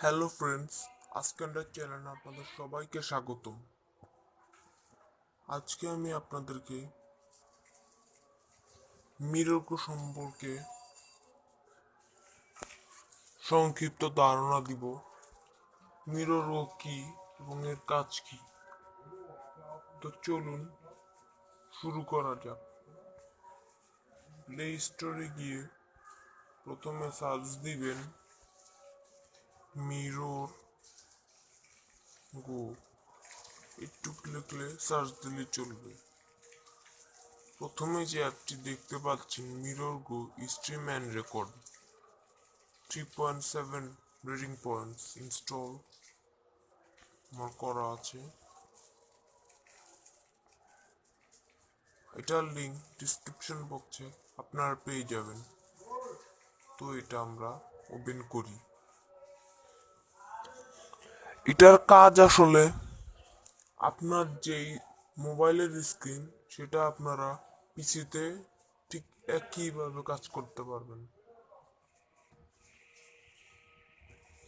Hello friends, আজকের চ্যানেলে আপনাদের সবাইকে স্বাগতম। আজকে আমি আপনাদেরকে মিরর সম্পর্কে সংক্ষিপ্ত ধারণা দিব। মিরর কি এবং এর কাজ কি। তো চলুন শুরু করা যাক। প্লে স্টোরে গিয়ে প্রথমে সার্চ দিবেন মিরর গো। একটু লিখলে সার্চ দিলে চলবে। প্রথমে যে অ্যাপটি দেখতে পাচ্ছেন mirror go stream and record 3.7 rating points install আমার করা আছে। এটার লিঙ্ক ডিসক্রিপশন বক্সে আপনারা পেয়ে যাবেন। তো এটা আমরা ওপেন করি। এটার কাজ আসলে আপনার যেই মোবাইলের স্ক্রিন সেটা আপনারা পিসিতে ঠিক একইভাবে কাজ করতে পারবেন।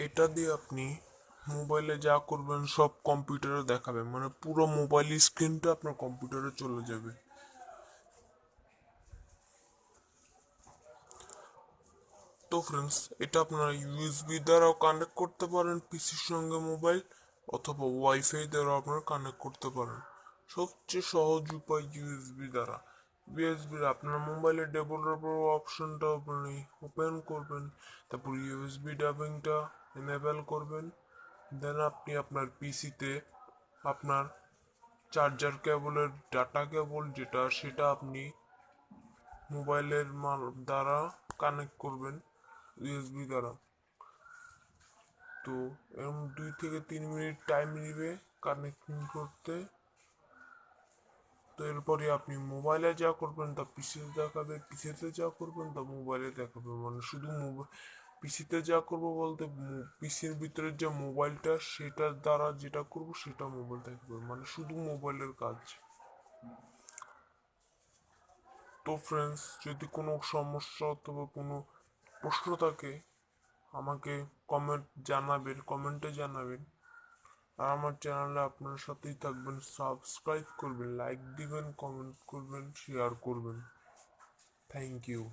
এটা দিয়ে আপনি মোবাইলে যা করবেন সব কম্পিউটারে দেখাবে, মানে পুরো মোবাইল স্ক্রিনটা আপনার কম্পিউটারে চলে যাবে। তো ফ্রেন্ডস, এটা আপনারা ইউএসবি দ্বারাও কানেক্ট করতে পারেন পিসির সঙ্গে মোবাইল, অথবা ওয়াইফাই দ্বারাও আপনারা কানেক্ট করতে পারেন। সবচেয়ে সহজ উপায় ইউএসবি দ্বারা। ইউএসবি আপনার মোবাইলের ডেভেলপার অপশনটা আপনি ওপেন করবেন, তারপর ইউএসবি ডাবিংটা এনেবল করবেন। দেন আপনি আপনার পিসিতে আপনার চার্জার কেবলের ডাটা কেবল যেটা সেটা আপনি মোবাইলের দ্বারা কানেক্ট করবেন ইউএসবি দ্বারা। তো এরকম 2 থেকে 3 মিনিট টাইম নেবে কানেক্টিং করতে। তো এরপরে আপনি মোবাইলে যা করবেন তা পিসিতে দেখাবে, পিসিতে যা করবেন তা মোবাইলে দেখাবে। মানে শুধু পিসিতে যা করবো বলতে পিসির ভিতরে যে মোবাইলটা সেটার দ্বারা যেটা করব সেটা মোবাইল দেখাবে, মানে শুধু মোবাইলের কাজ। তো ফ্রেন্ডস, যদি কোনো সমস্যা অথবা কোনো প্রশ্ন থাকে আমাকে কমেন্টে জানাবেন। আর আমার চ্যানেলে আপনার সাথেই থাকবেন, সাবস্ক্রাইব করবেন, লাইক দিবেন, কমেন্ট করবেন, শেয়ার করবেন। Thank you.